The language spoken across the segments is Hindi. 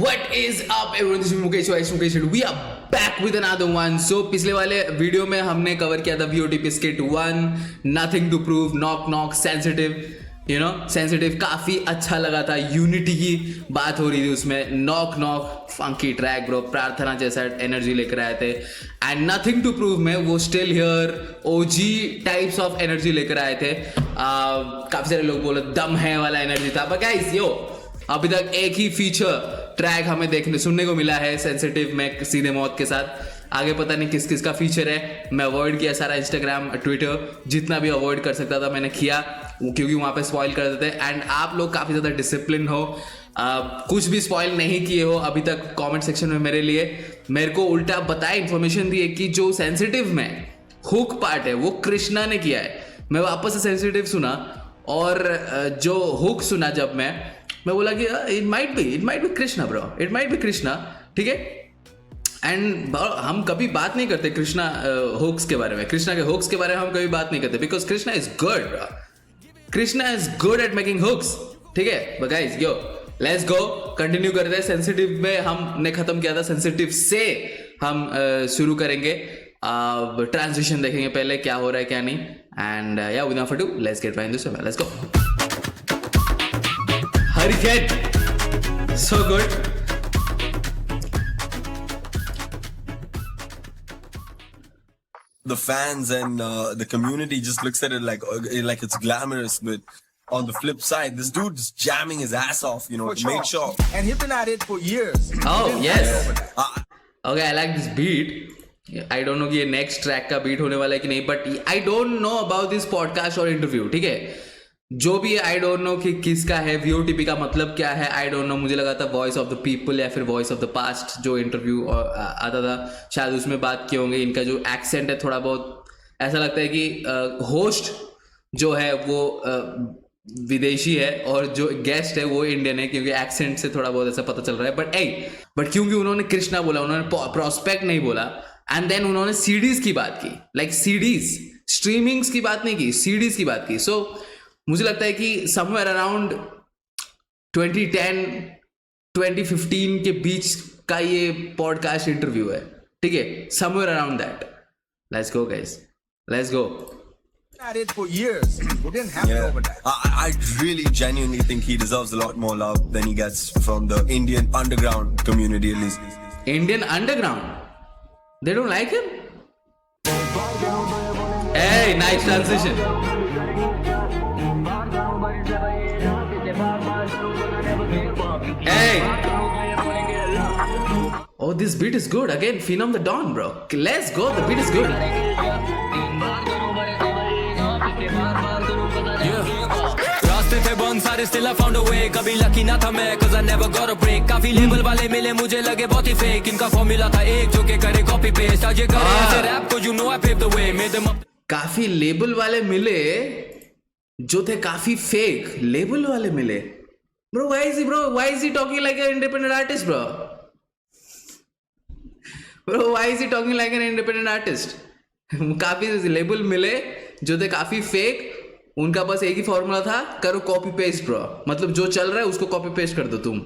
What is up everyone? This is Mukesh Mukesh. We are back with another one. So पिछले वाले वीडियो में हमने कवर किया था VOTP Skit 1, Nothing to Prove, Knock Knock, Sensitive. You know, Sensitive काफी अच्छा लगा था. यूनिटी की बात हो रही थी उसमें. Knock Knock funky track bro, प्रार्थना जैसा एनर्जी लेकर आए थे. एंड Nothing to Prove में वो Still Here OG types of energy लेकर आए थे. काफी सारे लोग बोले दम है वाला एनर्जी था. बट गाइस यो अभी तक एक ही फीचर ट्रैक हमें देखने सुनने को मिला है सेंसिटिव में सीधे मौत के साथ. आगे पता नहीं किस किस का फीचर है. मैं अवॉइड किया सारा इंस्टाग्राम ट्विटर, जितना भी अवॉइड कर सकता था मैंने किया, क्योंकि वहाँ पे स्पॉइल कर देते. एंड आप लोग काफ़ी ज़्यादा डिसिप्लिन हो, कुछ भी स्पॉइल नहीं किए हो अभी तक कमेंट सेक्शन में मेरे लिए. मेरे को उल्टा बताया, इन्फॉर्मेशन दी है कि जो सेंसिटिव में हुक पार्ट है वो कृष्णा ने किया है. मैं वापस से सेंसिटिव सुना और जो हुक सुना जब मैं बोला कि it might be Krishna bro, it might be Krishna. ठीक है. एंड हम कभी बात नहीं करते कृष्णा हुक्स के बारे में, कृष्णा के हुक्स के बारे में हम कभी बात नहीं करते, because Krishna is good bro. Krishna is good at making hooks. ठीक है. But guys yo let's go, continue करते हैं. सेंसिटिव में हमने खत्म किया था, सेंसिटिव से हम शुरू करेंगे. ट्रांजिशन देखेंगे पहले क्या हो रहा है क्या नहीं. एंड या without for do let's get right into it. Let's go. Hurricane, so good. The fans and the community just looks at it like it's glamorous, but on the flip side, this dude's jamming his ass off, you know, to make sure. And he's been at it for years. Oh yes. Okay, I like this beat. I don't know कि ये next track का beat होने वाला है कि नहीं, but I don't know about this podcast और interview. ठीक है. जो भी है आई डोंट नो कि किसका है, VOTP का मतलब क्या है आई डोंट नो. मुझे लगा था वॉइस ऑफ द पीपल या फिर वॉइस ऑफ द पास्ट जो इंटरव्यू आता था, शायद उसमें बात किए होंगे. इनका जो एक्सेंट है थोड़ा बहुत ऐसा लगता है कि होस्ट जो है वो विदेशी है और जो गेस्ट है वो इंडियन है, क्योंकि एक्सेंट से थोड़ा बहुत ऐसा पता चल रहा है. बट क्योंकि उन्होंने कृष्णा बोला, उन्होंने प्रोस्पेक्ट नहीं बोला, एंड देन उन्होंने सीडीज की बात की, लाइक सीडीज स्ट्रीमिंग्स की बात नहीं की, सीडीज की बात की. सो मुझे लगता है कि समवेयर अराउंड 2010 2015 के बीच का ये पॉडकास्ट इंटरव्यू है. ठीक है. Somewhere around that. Let's go guys, let's go. At it for years. We didn't have to over that. I really genuinely think he deserves a lot more love than he gets from the Indian underground community, at least. Indian underground? They don't like him? Hey, nice transition. Hey! Oh, this beat is good. Again, Phenom the Dawn, bro. Let's go. The beat is good. रास्ते थे बंद सारे, still I found a way. कभी लकी ना था मैं, cause I never got a break. काफी लेबल वाले मिले मुझे लगे बहुत ही फेक. इनका फॉर्मूला था एक जो के करे कॉपी पेस्ट. आज ये करे ऐसे रैप को, you know I paved the way. Made them up. काफी लेबल वाले मिले जो थे काफी फेक. लेबल वाले मिले. Bro, why is he talking like an independent artist, bro? Bro, why is he talking like an independent artist? काफी लेबल मिले जो थे काफी फेक. उनका बस एक ही फॉर्मूला था, करो कॉपी पेस्ट ब्रो. मतलब जो चल रहा है उसको कॉपी पेस्ट कर दो तुम.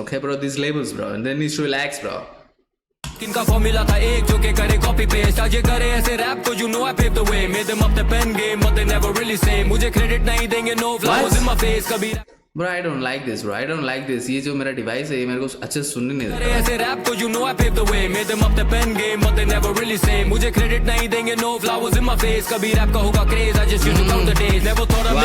Okay bro, these labels bro, and then needs to relax bro. इनका फॉर्मूला था एक जो के करे कॉपी पेस्ट. आज ये करे ऐसे रैप को, you know I paved the way. Made them up the pen game, but they never really say. मुझे क्रेडिट नहीं देंगे, no flowers in my face. कभी Bro, I don't like this bro, I don't like this. ये जो मेरा डिवाइस है ये मेरे को अच्छे से सुनने नहीं देता. ऐसे रैप को, you know I paved the way. Made them up the pen game, but they never really say. मुझे क्रेडिट नहीं देंगे, no flowers in my face. कभी रैप का होगा craze, I just used to count the days. Never thought I'd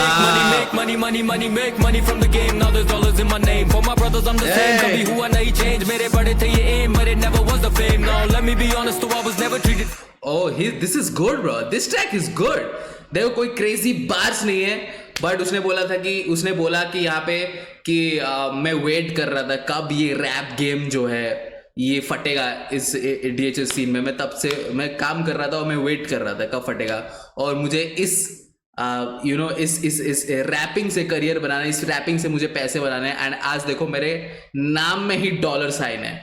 make money, make money from the game. Now there's dollars in my name. For my brothers I'm the same. कभी हुआ नहीं change, मेरे बड़े थे ये aim, but it never was the fame. Now let me be honest, though I was never treated. Oh, this is good bro, this track is good. देखो कोई क्रेजी बार्स नहीं है, बट उसने बोला कि यहाँ पे कि मैं वेट कर रहा था कब ये रैप गेम जो है ये फटेगा इस DHS सीन में. मैं तब से मैं काम कर रहा था और मैं वेट कर रहा था कब फटेगा, और मुझे इस इस रैपिंग से करियर बनाना, इस रैपिंग से मुझे पैसे बनाने. एंड आज देखो मेरे नाम में ही डॉलर साइन है.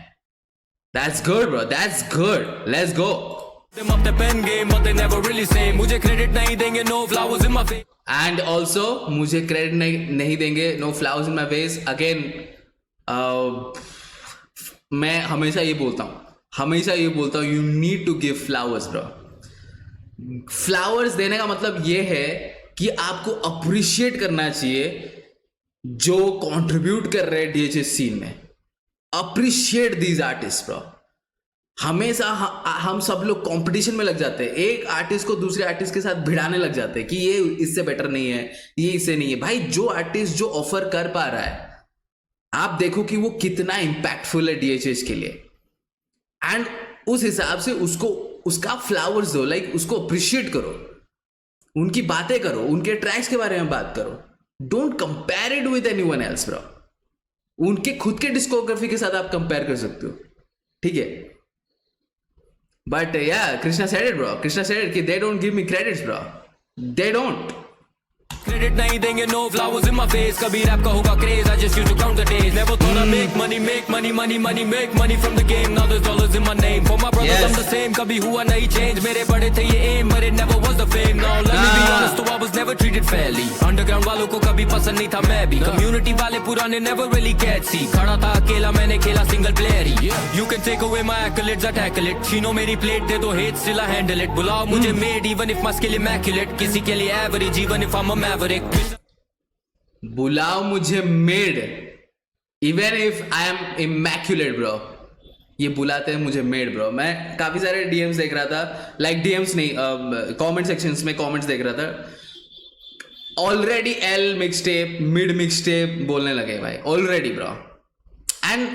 That's good bro, that's good. Let's go. Them up the pen game, but they never really say. मुझे क्रेडिट नहीं देंगे, no flowers in my face. And also मुझे क्रेडिट नहीं देंगे, no flowers in my face again. मैं हमेशा ये बोलता हूँ you need to give flowers bro. Flowers देने का मतलब ये है कि आपको अप्रिशिएट करना चाहिए जो कंट्रीब्यूट कर रहे हैं डीएचएस सीन में। Appreciate these artist bro. हमेशा हम सब लोग कंपटीशन में लग जाते हैं, एक आर्टिस्ट को दूसरे आर्टिस्ट के साथ भिड़ाने लग जाते हैं कि ये इससे बेटर नहीं है, ये इससे नहीं है। भाई जो आर्टिस्ट जो ऑफर कर पा रहा है, आप देखो कि वो कितना इंपैक्टफुल है डीएचएस के लिए, एंड उस हिसाब से उसको उसका फ्लावर्स दो, लाइक उसको अप्रिशिएट करो, उनकी बातें करो, उनके ट्रैक्स के बारे में बात करो। Don't compare it with anyone else bro. उनके खुद के डिस्कोग्राफी के साथ आप कंपेयर कर सकते हो, ठीक है। बट या Krishna said it bro, Krishna said it कि they don't give me credits bro, they don't. Credit नहीं देंगे, no flowers in my face. कभी रैप का होगा craze, I just used to count the days. Never thought I make money make money from the game. Now their dollars in my name. For my brothers I am the same. कभी हुआ नहीं चेंज, मेरे बड़े थे ये एम, but it never was the fame. Now let me be honest, तो I was never treated fairly. Underground वालों को कभी पसंद नहीं था मैं भी। कम्युनिटी वाले पुराने नेवर रियली कैच सी। खड़ा था अकेला, मैंने खेला सिंगल प्लेयर ही। You can take away my accolades, I tackle it. छीनो मेरी प्लेट, दे दो hate, still I handle it. बुलाओ मुझे mad even if my skill immaculate. किसी के लिए average even if I am a maverick. बुलाओ मुझे mad even if I am immaculate bro. ये बुलाते हैं मुझे मेड ब्रो। मैं काफी सारे डीएम्स देख रहा था, लाइक डीएम्स नहीं, कमेंट सेक्शंस में कमेंट्स देख रहा था। Already L mixtape, mid mixtape बोलने लगे भाई ऑलरेडी ब्रो। एंड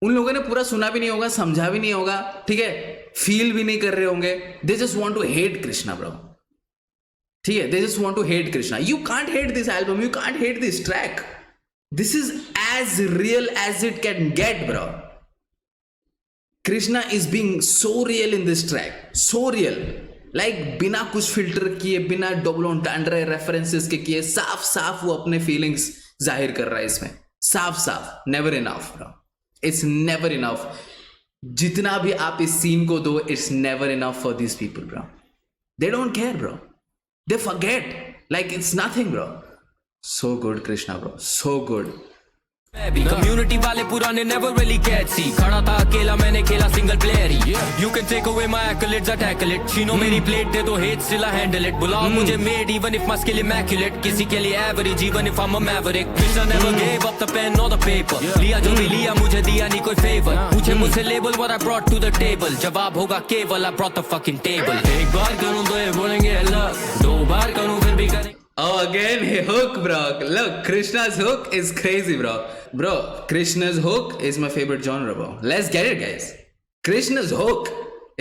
उन लोगों ने पूरा सुना भी नहीं होगा, समझा भी नहीं होगा, ठीक है, फील भी नहीं कर रहे होंगे। They just want to hate Krishna bro, ठीक है। They just want to hate Krishna. You can't hate this album. You can't hate this track. This is as real as it can get, bro. Krishna is being so real in this track. So real. Like बिना कुछ फिल्टर किए, बिना डबल एंटेंड्रे रेफरेंसेस के किए, साफ साफ वो अपने फीलिंग्स जाहिर कर रहा है इसमें, साफ साफ। Never enough bro, it's never enough. जितना भी आप इस सीन को दो, it's never enough for this people bro. They don't care bro, they forget like it's nothing bro. So good Krishna bro, so good. Community वाले पुराने नेवर रियली कैच सी। खड़ा था अकेला, मैंने खेला सिंगल प्लेयर ही। You can take away my accolades, I tackle it. छीनो मेरी प्लेट, दे दो hate, still I handle it. बुलाओ मुझे mad even if my skill immaculate. किसी के लिए average even if I am a maverick. Krishna never gave up the pen और द पेपर। लिया जो भी लिया, मुझे दिया नहीं कोई फेवर। पूछे मुझसे label what I brought to the table. जवाब होगा केवल, I brought the fucking table. एक बार करूं तो ये बोलेंगे अल्लाह, दो बार करूं फिर भी करें। Oh, again, he hook, bro. Look, Krishna's hook is crazy, bro. Bro, Krishna's hook is my favorite genre, bro. Let's get it, guys. Krishna's hook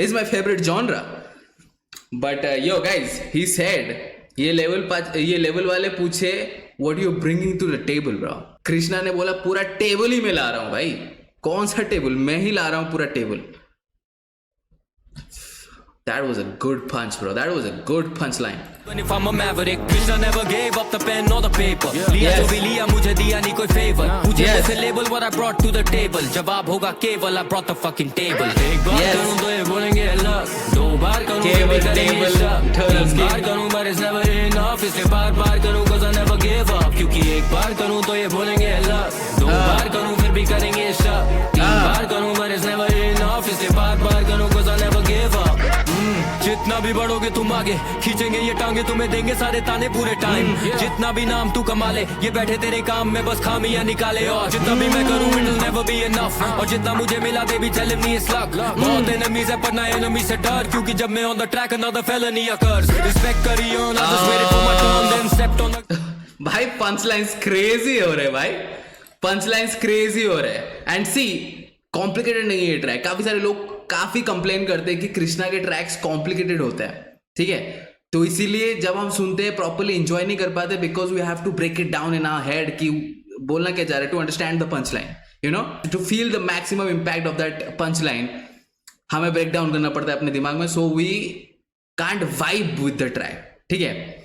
is my favorite genre. But yo, guys, he said, ये लेवल वाले पूछे, what you bringing to the table, bro? Krishna ने बोला पूरा टेबल ही मैं ला रहा हूँ भाई। कौन सा टेबल? मैं ही ला रहा हूँ पूरा table. That was a good punch, bro. That was a good punchline. Even if I'm a maverick, Krishna never gave up the pen or the paper. लिया जो भी लिया, मुझे दिया नहीं कोई favor. पूछे मुझसे label what I brought to the table. जवाब होगा केवल, I brought the fucking table. एक बार करूँ तो ये बोलेंगे अल्लाह, दो बार करूँ तो भी करेंगे शक, तीन बार करूँ but it's never enough. इसलिए बार करूँ 'cause I never give up. क्योंकि एक बार करूँ तो ये बोलेंगे अल्लाह, दो बार करूँ फिर भी करेंगे शक, तीन बार करूँ but it's never enough. इसलिए बार करूँ 'cause I never give up. जितना भी बढ़ोगे तुम आगे, खींचेंगे ये टांगे, तुम्हें देंगे सारे ताने पूरे टाइम। जितना भी नाम तू कमा ले, ये बैठे तेरे काम में बस खामियां निकाले। और जितना भी मैं करूं it'll never be enough. और जितना मुझे मिला दे भी tell me it's luck. बहुत enemies है पर ना enemy से डर, क्योंकि जब मैं on the track another felony occurs. Respect करी on, I just waited for my turn then stepped on the भाई पंच लाइन्स क्रेजी हो रहे भाई, पंच लाइन्स क्रेजी हो रहे। एंड सी कॉम्प्लिकेटेड नहीं है ये ट्रैक। काफी सारे लोग काफी कंप्लेन करते हैं कि कृष्णा के ट्रैक्स कॉम्प्लिकेटेड होते हैं, ठीक है। तो इसीलिए जब हम सुनते हैं प्रॉपर्ली एंजॉय नहीं कर पाते, because we have to break it down in our head कि बोलना क्या चाह रहे, to understand the punch line, you know, to feel the maximum impact of that punch line हमें ब्रेक डाउन करना पड़ता है अपने दिमाग में। So we can't vibe with the track, ठीक है।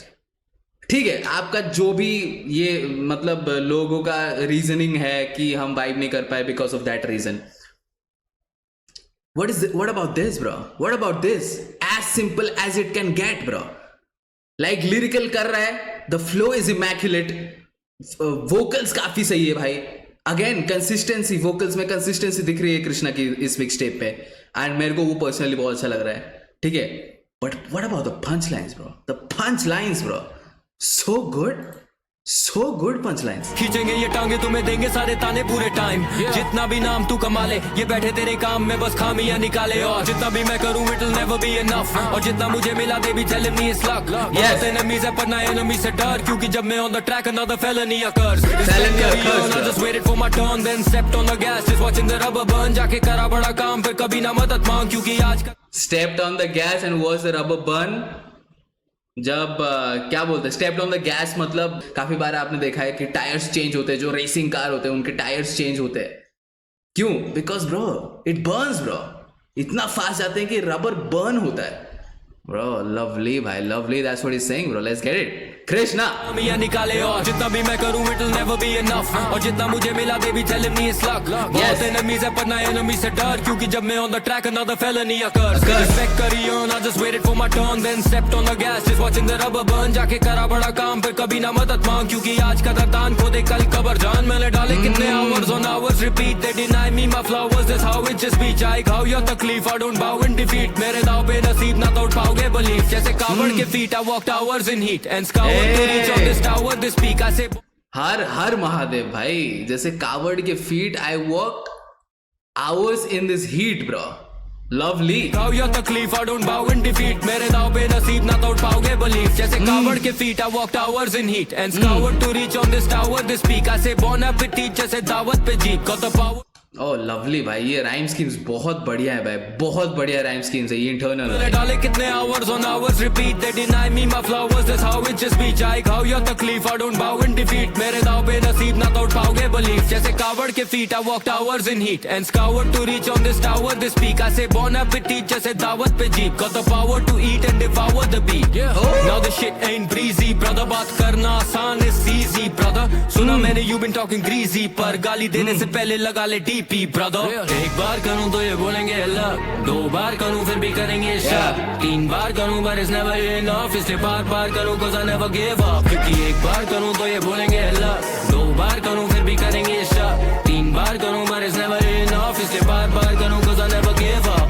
ठीक है, आपका जो भी ये मतलब लोगों का रीजनिंग है कि हम वाइब नहीं कर पाए because of that reason. What about this, bro? What about this? As simple as it can get, bro. Like lyrical कर रहा है, the flow is immaculate, vocals काफी सही है भाई. अगेन कंसिस्टेंसी, वोकल्स में कंसिस्टेंसी दिख रही है कृष्णा की इस मिक्स टेप पे, एंड मेरे को वो पर्सनली बहुत अच्छा लग रहा है. ठीक है, but what about the punch lines bro? The punch lines bro, so good punch lines. खींचेंगे ये टांगे, तुम्हें देंगे सारे ताने पूरे टाइम. जितना भी नाम तू कमा ले, ये बैठे तेरे काम में बस खामियां निकाले. और जितना भी मैं करूं it will never be enough. और जितना मुझे मिला they be telling me it's luck. Yes. enemies है पर ना enemies से डर, क्योंकि जब मैं on the track another felony occurs. Felony occurs, I just waited for my turn, then stepped on the gas, just watching the rubber burn. जाके करा बड़ा काम, फिर कभी ना मदद मांग, क्योंकि आज का Stepped on the gas and was the rubber burn. जब क्या बोलते हैं स्टेप्ड ऑन द गैस, मतलब काफी बार आपने देखा है कि टायर्स चेंज होते हैं, जो रेसिंग कार होते हैं उनके टायर्स चेंज होते हैं. क्यों? Because bro it Burns bro, इतना फास्ट जाते हैं कि रबर बर्न होता है ब्रो. लवली भाई, lovely, that's what he is saying bro. Let's get it. Krishna खामियां निकाले. और जितना भी मैं करूं it will never be enough. और जितना मुझे मिला they be telling me it's luck. बहुत enemies है पर ना enemies से डर, क्योंकि जब मैं on the track another felony occurs. Respect करी on, I just waited for my turn, then stepped on the gas, just watching the rubber burn. जाके करा बड़ा काम, फिर कभी ना मदद मांग, क्योंकि आज का दान खो दे कल कबर जान. मैंने डाले कितने hours on hours repeat, they deny me my flowers, that's how it just be. चाहे खाओ या तकलीफ, I don't bow in defeat. मेरे दाव पे नसीब ना तोड़ पाओगे belief. जैसे कावड़ के feet, I walked hours in heat and scoured to reach on this tower, this peak. I say हर महादेव भाई, जैसे कावड़ के feet I walk hours in this heat bro. Lovely. खाओ या तकलीफ, I don't bow in defeat. मेरे दाव पे नसीब ना तोड़ पाओगे belief. जैसे कावड़ के feet, I walked hours in heat and scoured to reach on this tower, this peak. I say bon appetit, जैसे दावत पे जीत. Got the power. Oh lovely भाई, ये राइम स्कीम्स बहुत बढ़िया है भाई, बहुत बढ़िया राइम स्कीम्स है ये. इंटरनल मैंने डाले कितने hours on hours repeat, they deny me my flowers, that's how it just be. चाहे खाओ या तकलीफ, I don't bow in defeat. मेरे दाव पे नसीब ना तोड़ पाओगे belief. जैसे कावड़ के feet, I walked hours in heat and scoured to reach on this tower, this peak. I say bon appetit, जैसे दावत पे जीत. Got the power to eat and devour the beat. Now this shit ain't breezy brother, बात करना आसान is easy brother. सुना मैंने you been talking greasy, पर गाली देने से पहले लगा ले DP brother. एक बार करूं तो ये बोलेंगे अल्लाह, दो बार करूं फिर भी करेंगे शक, तीन बार करूं but it's never enough, इसलिए बार करूं cause I never give up. क्योंकि एक बार करूं तो ये बोलेंगे अल्लाह, दो बार करूं फिर भी करेंगे शक, तीन बार करूं but it's never enough, इसलिए बार करूं cause I never give up.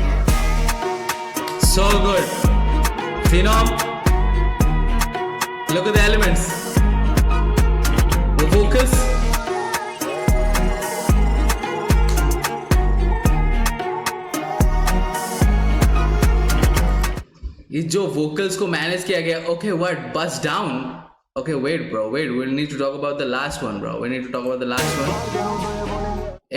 So good. Phenom. Look at the elements. The vocals. ये जो वोकल्स को मैनेज किया गया. Okay what bust down. Okay wait bro, wait, we need to talk about the last one bro, we need to talk about the last one.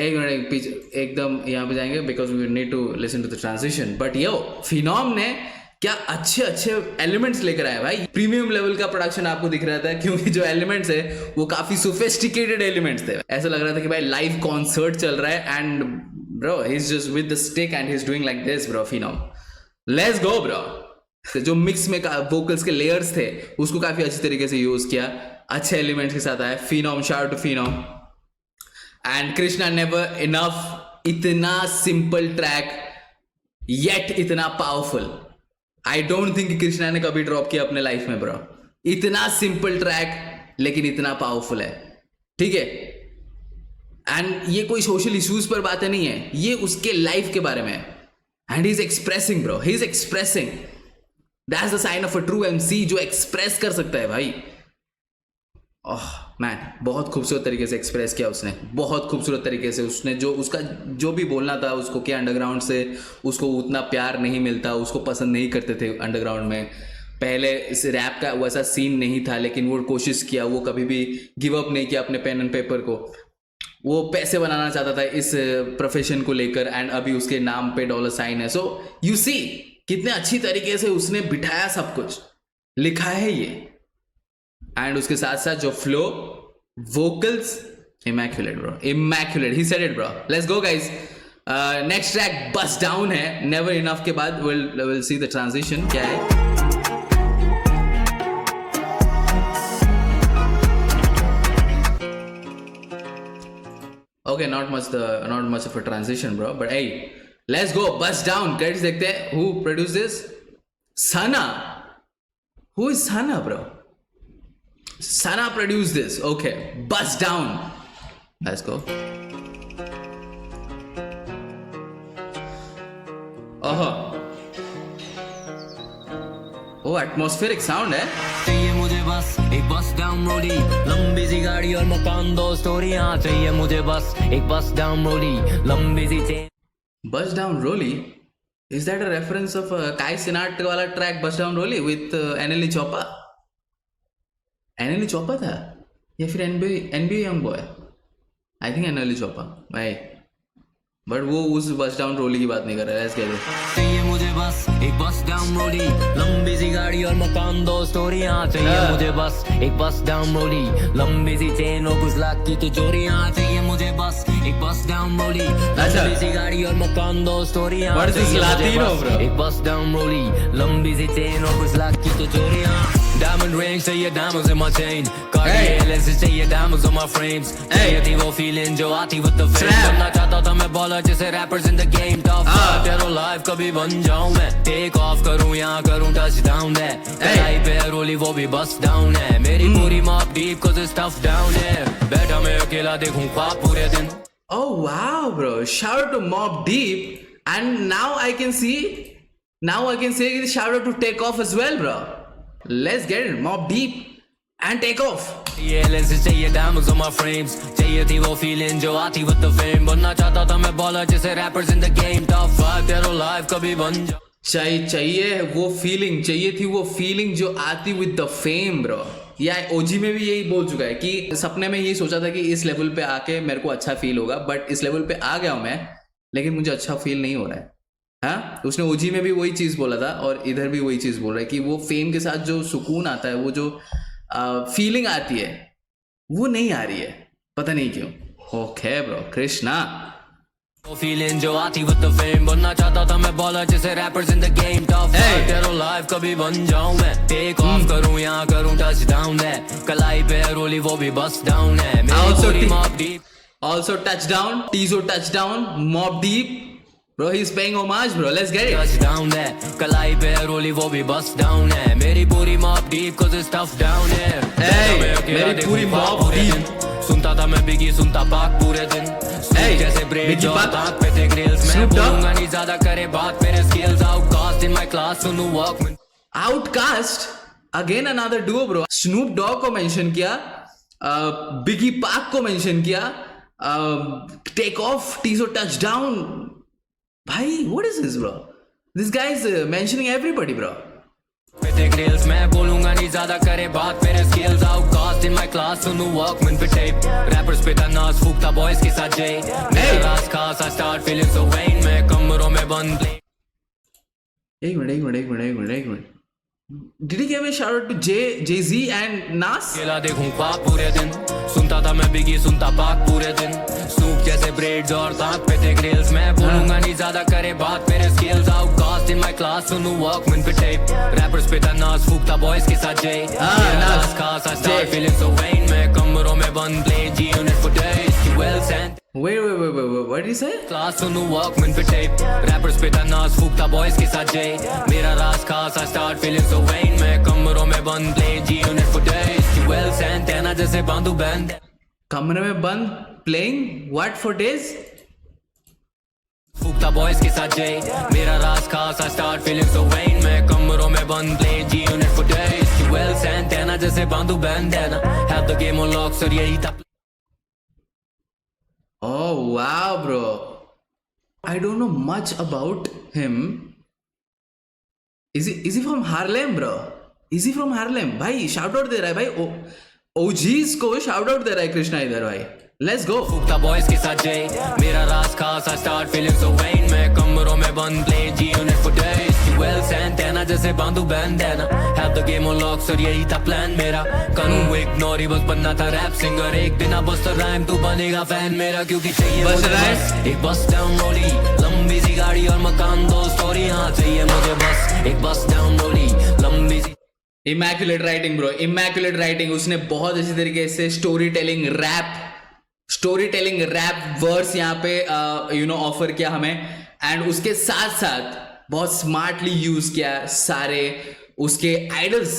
एक मिनट पीछे एकदम यहाँ पे जाएंगे because we need to listen to the transition. But yo Phenom ने क्या अच्छे एलिमेंट्स लेकर आया भाई. प्रीमियम लेवल का प्रोडक्शन आपको दिख रहा था, क्योंकि जो एलिमेंट्स है वो काफी सोफिस्टिकेटेड एलिमेंट्स थे. ऐसा लग रहा था कि भाई लाइव कॉन्सर्ट चल रहा है and bro he is just with the stick and he is doing like this bro. Phenom, let's go bro. जो मिक्स में वोकल्स के लेयर्स थे उसको काफी अच्छी तरीके से यूज किया, अच्छे एलिमेंट्स के साथ आया. Phenom, shout to Phenom. And Krishna never enough. इतना सिंपल ट्रैक येट इतना powerful. I don't think Krishna ने कभी ड्रॉप किया अपने लाइफ में ब्रो. इतना सिंपल ट्रैक लेकिन इतना पावरफुल है. ठीक है, एंड ये कोई सोशल इश्यूज पर बातें नहीं है, ये उसके लाइफ के बारे में. And he is expressing bro, he is expressing. That's the sign of a true MC, जो एक्सप्रेस कर सकता है भाई. ओह मैन, बहुत खूबसूरत तरीके से एक्सप्रेस किया उसने, बहुत खूबसूरत तरीके से. उसने जो उसका जो भी बोलना था उसको किया. अंडरग्राउंड से उसको उतना प्यार नहीं मिलता, उसको पसंद नहीं करते थे अंडरग्राउंड में. पहले इस रैप का वैसा सीन नहीं था, लेकिन वो कोशिश किया, वो कभी भी गिव अप नहीं किया अपने पेन एंड पेपर को. वो पैसे बनाना चाहता था इस प्रोफेशन को लेकर, एंड अभी उसके नाम पे $साइन है. सो यू सी कितने अच्छी तरीके से उसने बिठाया, सब कुछ लिखा है ये. एंड उसके साथ साथ जो flow, vocals, immaculate bro, immaculate. He said it bro. Let's go guys. Next track bust down है. नेवर इनफ के बाद विल सी द ट्रांजिशन क्या है. Okay, not much of a transition, bro. But hey, let's go. Bust down. Credits देखते हैं. Who produced this? Sana. Who is Sana, bro? Sana produced this. Okay, bust down. Let's go. Oh, atmospheric sound है. चाहिए मुझे बस एक बस डाउन रोली, लंबी सी गाड़ी और मकान, दो स्टोरियां. चाहिए मुझे बस एक बस डाउन रोली, लंबी सी chain. Bust down Rolly. Is that a reference of Kai Cenat वाला track Bust down Rolly with NLE Choppa? NLE Choppa था या फिर NBA Young Boy? I think NLE Choppa. भाई. But वो उस Bust down Rolly की बात नहीं कर रहा है. Let's get it. चाहिए मुझे बस एक बस डाउन रोली, लंबी सी गाड़ी और मकान, दो स्टोरियां. चाहिए मुझे बस एक बस डाउन रोली, लंबी सी चेन और कुछ लाख की तिजोरियां. चाहिए मुझे बस एक बस डाउन रोली, लंबी सी गाड़ी और मकान, दो स्टोरियां. What is this Latino, bro? एक बस डाउन रोली, लंबी सी चेन और कुछ लाख की तिजोरियां. Diamond rings चाहिए, diamonds in my chain. Cartier lenses चाहिए, diamonds on my frames. चाहिए थी वो feeling जो आती with the fame. बनना चाहता था मैं baller जैसे rappers in the game. Top 5 तेरो live कभी बन जाऊं मैं. Take off करूं यहाँ करूं touchdown है. कलाई पे रोली वो भी bust down है. मेरी पूरी mob deep cause it's tough down है. बैठा मैं अकेला देखूं ख्वाब पूरे दिन. Oh wow, bro! Shout out to Mobb Deep, and now I can say shout out to Take Off as well, bro. Let's get it, Mobb Deep and Take Off. ये lenses चाहिए, diamonds on my frames. चाहिए थी वो feeling जो आती with the fame. बनना चाहता था मैं baller जैसे rappers in the game. Top 5 तेरो live कभी बन जाऊं. चाहिए वो फीलिंग, चाहिए थी वो फीलिंग जो आती विद द फेम, ब्रो. या ओजी में भी यही बोल चुका है कि सपने में यही सोचा था कि इस लेवल पे आके मेरे को अच्छा फील होगा, बट इस लेवल पे आ गया हूं मैं, लेकिन मुझे अच्छा फील नहीं हो रहा है. हाँ, उसने ओजी में भी वही चीज बोला था और इधर भी वही चीज बोल रहा है कि वो फेम के साथ जो सुकून आता है, वो जो फीलिंग आती है, वो नहीं आ रही है, पता नहीं क्यों. Okay bro, Krishna. वो feeling जो आती with the fame. बनना चाहता था मैं baller जैसे rappers in the game. Top 5 तेरो live कभी बन जाऊं मैं. Take off करूं यहाँ करूं touchdown है. कलाई पे रोली वो भी bust down है. मेरी पूरी mob deep. Also touchdown, Tizo touchdown, Mobb Deep. Bro, he's paying homage, bro. Let's get it. Touchdown है. कलाई पे रोली वो भी bust down है. मेरी पूरी mob deep cause it's tough down है. मेरी पूरी mob deep. सुनता था मैं बिगी, सुनता पाक पूरे दिन. जैसे ब्रेड जो दांत पे थे ग्रिल्स. मैं बोलूंगा नहीं ज्यादा करे बात, मेरे skills outcast in my class. सुनू Walkman. Outcast, again another duo, bro. Snoop Dogg को मेंशन किया, बिगी पाक को मेंशन किया, Take Off, Tizo touchdown. भाई, what is this, bro? This guy is mentioning everybody, bro. पे ग्रिल्स. मैं बोलूंगा नहीं ज्यादा करे बात, मेरे skills outcast in my class. सुनू वॉकमैन पे टेप. रैपर्स पे था नाज, फूकता बॉयज के साथ जय. मेरा राज खास, I start feeling so vain. मैं कमरों में बंद. एक minute. Did he give a shout out to Jay-Z and Nas? अकेला देखूं ख्वाब पूरे दिन. सुनता था मैं बिगी, सुनता पाक पूरे दिन. सूप जैसे ब्रेड्स और दांत पे थे ग्रिल्स. मैं बोलूंगा नहीं ज्यादा करे बात, मेरे skills outcast in my class. सुनू वॉकमैन पे टेप. रैपर्स पे था नाज, फूकता बॉयज के साथ जय. मेरा राज खास, I start feeling so vain. मैं कमरों में बंद, play G unit for days. Well sent. Wait. What did he say? Class सुनू वॉकमैन पे टेप. रैपर्स पे था नाज, फूकता बॉयज के साथ जय. मेरा राज खास, I start feeling so vain. मैं कमरों में बंद, play G unit for days. Well सेंट एना जैसे बांधू बैंड. कमरे में बंद, playing what for days? फूकता बॉयज के साथ जय. मेरा राज खास, I start feeling so vain. मैं कमरों में बंद, play G unit for days. Well सेंट एना जैसे बांधू बैंड है ना. Have the game on lock, sir यही था. Oh wow, bro. I don't know much about him. Is he from Harlem, bro? Is he from Harlem? भाई shout out दे रहा है भाई. OGs को shout out दे रहा है कृष्णा इधर भाई. Let's go. फूकता बॉयज के साथ जय. मेरा राज खास, I start feeling so vain. मैं कमरों में बंद, play G unit for days. Well सेंट एना जैसे बांधू बैंड है ना. Have the game on lock, sir यही था प्लान मेरा. करूं इग्नोर ही बस बनना था रैप सिंगर. एक दिन अब बस राइम तू बनेगा फैन मेरा. क्योंकि चाहिए बस मुझे rhyme. एक बस डाउन रोली, लंबी सी गाड़ी और मकान, दो स्टोरी. हाँ चाहिए मुझे बस एक बस डाउन रोली, लंबी सी. Immaculate writing, bro. Immaculate writing. उसने बहुत अच्छी तरीके से स्टोरी टेलिंग रैप वर्स यहाँ पे ऑफर किया हमें. एंड उसके साथ साथ बहुत स्मार्टली यूज किया सारे उसके आइडल्स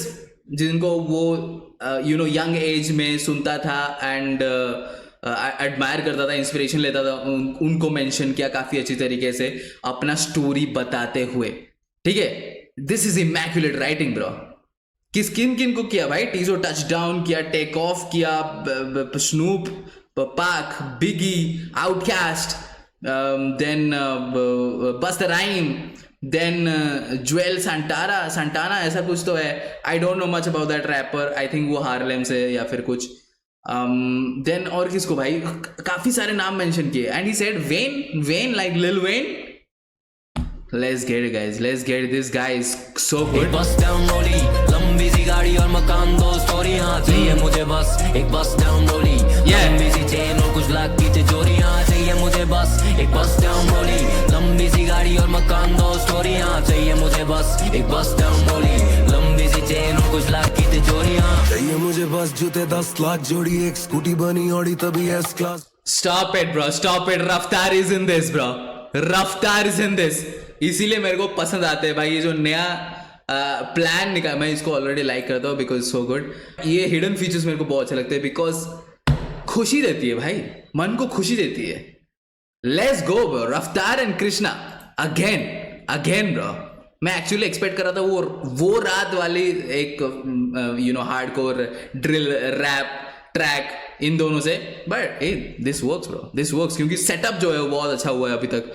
जिनको वो यंग एज में सुनता था एंड एडमायर करता था, इंस्पिरेशन लेता था, उनको मेंशन किया काफी अच्छी तरीके से अपना स्टोरी बताते हुए। ठीक है, this is immaculate writing bro. किन किन को किया भाई? टीजो टचडाउन किया, टेक ऑफ किया, Snoop, Pac, Biggie, Outkast, then Busta Rhyme, then Juelz Santana ऐसा कुछ तो है। I don't know much about that rapper, I think वो हार्लेम से या फिर कुछ। देन और किसको भाई, काफी सारे नाम मेंशन किए। And he said when like Lil Wayne. Let's get it guys, let's get it. This guy is so good. बस डाउन रोली, लंबी सी गाड़ी और मकान, दो स्टोरी, हाँ चाहिए मुझे बस एक बस डाउन रोली, लंबी सी चेन और कुछ लाख की तिजोरी, हाँ चाहिए मुझे बस एक बस डाउन रोली, लंबी सी गाड़ी और मकान, दो स्टोरी, हाँ चाहिए मुझे बस एक बस डाउन रोली, लंबी सी चेन और कुछ लाख की तिजोरी, हाँ चाहिए मुझे बस जूते 10 लाख जोड़ी, एक स्कूटी बनी ऑडी तभी S class. Stop it bro, stop it. रफ्तार is in this bro, रफ्तार is in this. इसीलिए मेरे को पसंद आते हैं भाई ये जो नया प्लान निकाला। मैं इसको ऑलरेडी लाइक करता हूँ बिकॉज सो गुड। ये हिडन फीचर्स मेरे को बहुत अच्छे लगते हैं बिकॉज खुशी देती है भाई, मन को खुशी देती है। Let's go bro, Raftaar and Krishna again bro. मैं एक्चुअली एक्सपेक्ट कर रहा था वो रात वाली एक हार्डकोर ड्रिल रैप ट्रैक इन दोनों से, but this works bro, this works क्योंकि सेटअप जो है वो बहुत अच्छा हुआ है अभी तक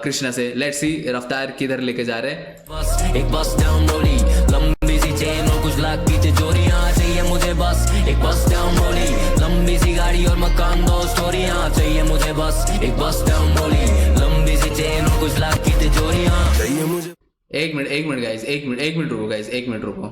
कृष्णा से। लेट्स सी रफ्तार किधर लेके जा रहे हैं। बस एक बस डाउन रोली, लंबी सी चेन और कुछ लाख की तिजोरी, हाँ चाहिए मुझे बस एक बस डाउन रोली, लंबी सी गाड़ी और मकान, दो स्टोरी, हाँ चाहिए मुझे बस एक बस डाउन रोली, लंबी सी चेन और कुछ लाख की तिजोरी, हाँ चाहिए मुझे। एक मिनट गाइस, एक मिनट रुको।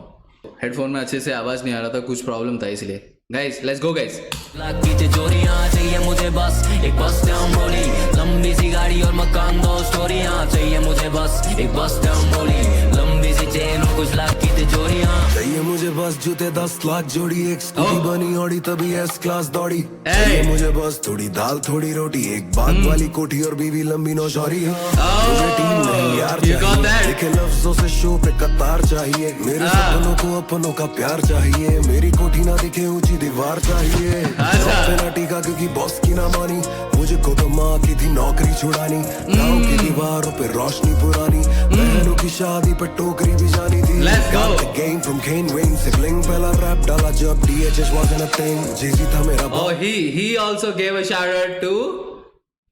हेडफोन में अच्छे से आवाज नहीं आ रहा था, कुछ प्रॉब्लम था इसलिए। Guys let's go guys. Lakh की तिजोरी, हाँ चाहिए मुझे बस एक बस डाउन रोली, लंबी सी गाड़ी और मकान, दो स्टोरी, हाँ चाहिए मुझे बस एक बस डाउन रोली, लंबी सी चेन और कुछ लाख की तिजोरी, हाँ चाहिए मुझे बस जूते 10 लाख जोड़ी, एक स्कूटी बनी ऑडी तभी एस क्लास दौड़ी। चाहिए मुझे बस थोड़ी दाल थोड़ी रोटी, एक बाग वाली कोठी और बीवी लंबी नौशौरी। मुझे टीम नहीं यार चाहिए, लिखे लफ्जों से शो पे कतार चाहिए, मेरे सपनों को अपनों का प्यार चाहिए, मेरी कोठी ना दिखे ऊंची दीवार चाहिए, ना टीका क्योंकि बॉस की ना मानी, मुझे को तो माँ की थी नौकरी छुड़ानी, गाँव की दीवारों पे रोशनी पुरानी, बहनों की शादी पे टोकरी भी जानी थी। Got the game from Kane Wayne से bling, पहला रैप डाला जब DHS wasn't a thing, Jay-Z था मेरा Oh, he also gave a shout out to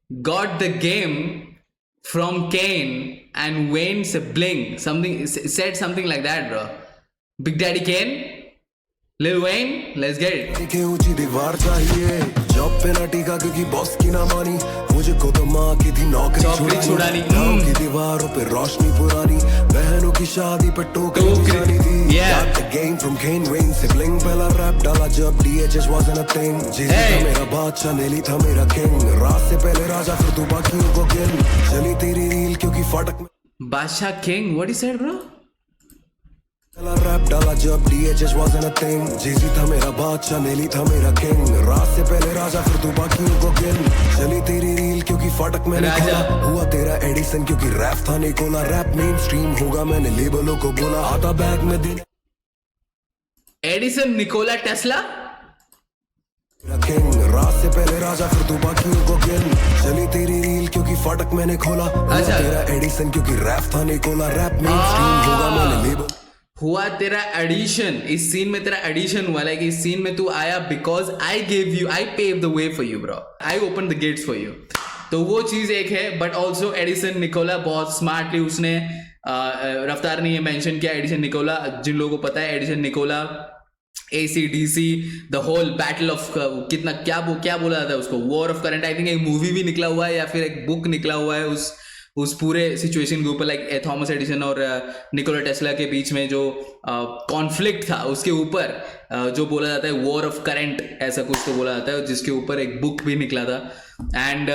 got the game from Kane and Wayne से bling, said something like that bro. Big Daddy Kane, Lil Wayne, let's get it. दिखे ऊंची दीवार चाहिए, जॉब पे ना टीका क्योंकि बॉस की ना मानी, मुझे को तो माँ की थी नौकरी छुड़ानी, गाँव की दीवारों पे रोशनी पुरानी, बहनों की शादी पे टोकरी जानी थी। Got the game from Kane Wayne से bling, पहला रैप डाला जब DHS wasn't a thing, Jay-Z था मेरा बादशाह, नेली था मेरा किंग, रात से पहले राजा फिर तू बाकियों को गिन, चली तेरी रील क्योंकि फाटक में Basha King, what he said bro? पहला रैप डाला जब DHS wasn't a thing, Jay-Z था मेरा बादशाह, नेली था मेरा किंग, रात से पहले राजा फिर तू बाकियों को गिन, चली तेरी रील क्योंकि फाटक मैंने खोला, हुआ तेरा एडिसन क्योंकि रैप था निकोला, रैप मेन स्ट्रीम होगा मैंने लेबलों को बोला, आता बैग में दिन एडिसन निकोला टेस्ला किंग, रात से पहले राजा फिर तू बाकियों को गिन, चली तेरी रील क्योंकि फाटक मैंने खोला, हुआ तेरा एडिसन क्योंकि रैप था निकोला, रैप मेन स्ट्रीम होगा मैंने लेबल। हुआ तेरा एडिशन, इस सीन में तेरा एडिशन हुआ, लाइक इस सीन में तू आया because I pave the way for you bro, I open the gates for you. तो वो चीज एक है, बट ऑल्सो एडिसन निकोला बहुत स्मार्टली उसने रफ्तार ने ये मेंशन किया। एडिसन निकोला, जिन लोगों को पता है, Edison Nikola ACDC the whole battle of कितना क्या बोला जाता है उसको, war of current. I think एक मूवी भी निकला हुआ है या फिर एक बुक निकला हुआ है उस पूरे सिचुएशन के ऊपर, लाइक थॉमस एडिसन और निकोला टेस्ला के बीच में जो कॉन्फ्लिक्ट था उसके ऊपर जो बोला जाता है वॉर ऑफ करंट, ऐसा कुछ तो बोला जाता है, जिसके ऊपर एक बुक भी निकला था। एंड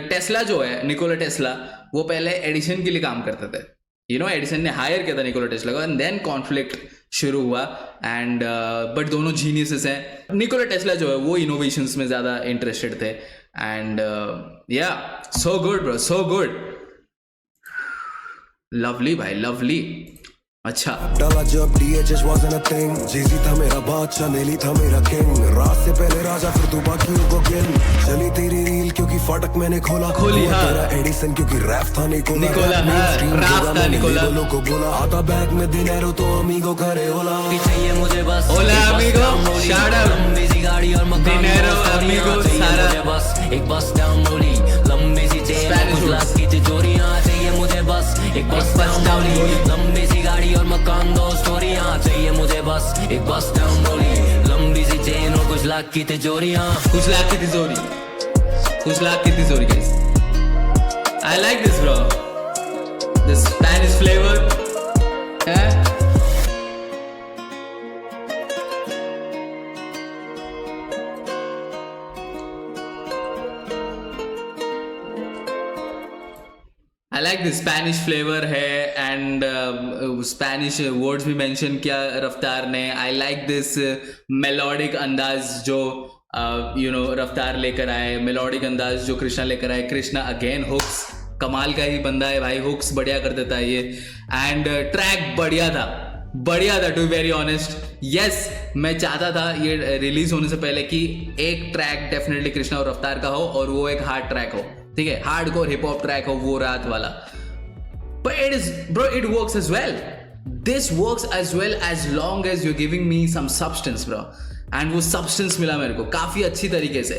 टेस्ला जो है, निकोला टेस्ला, वो पहले एडिसन के लिए काम करते थे, एडिसन ने हायर किया था निकोला टेस्ला को, एंड देन कॉन्फ्लिक्ट शुरू हुआ। एंड बट दोनों जीनियसेस हैं। निकोला टेस्ला जो है वो इनोवेशंस में ज्यादा इंटरेस्टेड थे। एंड या so good bro, so good, lovely भाई, लवली। अच्छा डाला जब DHH wasn't a thing, Jay-Z था मेरा बादशाह, नेली था मेरा किंग, रात से पहले राजा फिर तू बाकियों को गिन, चली तेरी रील क्योंकि फाटक मैंने खोला, खोली, हाँ। तेरा एडिसन क्योंकि रैप था निकोला, रैप था निकोला, लोगों को बोला आता बैग में दिनेरो तो अमीगो करे ओला, चाहिए मुझे बस ओला अमीगो, शाउट आउट, लंबी सी गाड़ी और मकान, दिनेरो अमीगो सारा, बस एक बस डाउन रोली, लंबी सी चेन कुछ लाख की तिजोरियां, चाहिए मुझे बस एक बस डाउन रोली, लंबी सी गाड़ी और मकान, दो स्टोरियां, चाहिए मुझे बस एक बस डाउन रोली, लंबी सी चेन और कुछ लाख की तिजोरियां, कुछ लाख की तिजोरी, कुछ लाख की तिजोरी guys. I like this bro, the Spanish flavor, I like the Spanish flavor है and Spanish words भी mention किया रफ्तार ने. I like this melodic अंदाज जो रफ्तार लेकर आए, melodic अंदाज जो कृष्णा लेकर आए. कृष्णा again hooks, कमाल का ही बंदा है भाई, hooks बढ़िया कर देता है ये. And ट्रैक बढ़िया था to be very honest. Yes मैं चाहता था ये रिलीज होने से पहले कि एक ट्रैक डेफिनेटली कृष्णा और रफ्तार का हो और वो एक हार्ड ट्रैक हो, ठीक है, हार्डकोर हिप हॉप ट्रैक हो, वो रात वाला. But it works as well, this works as well as long as you giving me some substance bro. And वो सब्सटेंस मिला मेरे को काफी अच्छी तरीके से.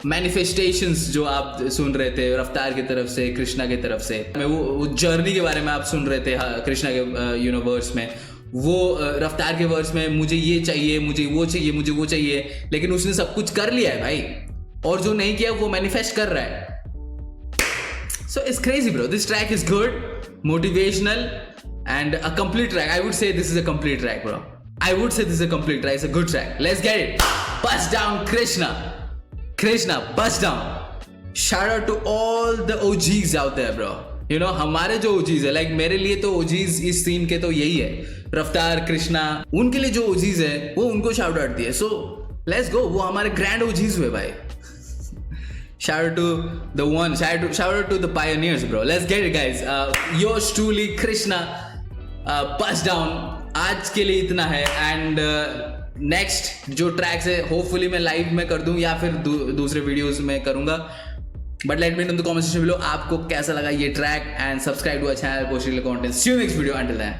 मैनिफेस्टेशंस जो आप सुन रहे थे रफ्तार की तरफ से, कृष्णा की तरफ से, वो जर्नी के बारे में आप सुन रहे थे कृष्णा के वर्स में, वो रफ्तार के वर्स में मुझे ये चाहिए, मुझे वो चाहिए, मुझे वो चाहिए, लेकिन उसने सब कुछ कर लिया है भाई, और जो नहीं किया वो मैनिफेस्ट कर रहा है. So it's crazy bro, this track is good, motivational and a complete track. I would say this is a complete track bro. I would say this is a complete track, it's a good track. Let's get it. Bust down Krishna, bust down. Shout out to all the OGs out there bro. हमारे जो OGs है, like मेरे लिए तो OGs इस सीन के तो यही है, रफ्तार, कृष्णा, उनके लिए जो OGs है वो उनको shout out दिए. So let's go, वो हमारे grand OGs हुए भाई. Shout out to the one, shout out to the pioneers bro. Let's get it guys. Yours truly Krishna, bust down. आज के लिए इतना है. एंड नेक्स्ट जो ट्रैक्स है होपफुली मैं लाइव में कर दूं या फिर दूसरे वीडियोस में करूंगा. But let me know in the comment section below आपको कैसा लगा ये track. And subscribe to our channel, post content. See you next video. Until then.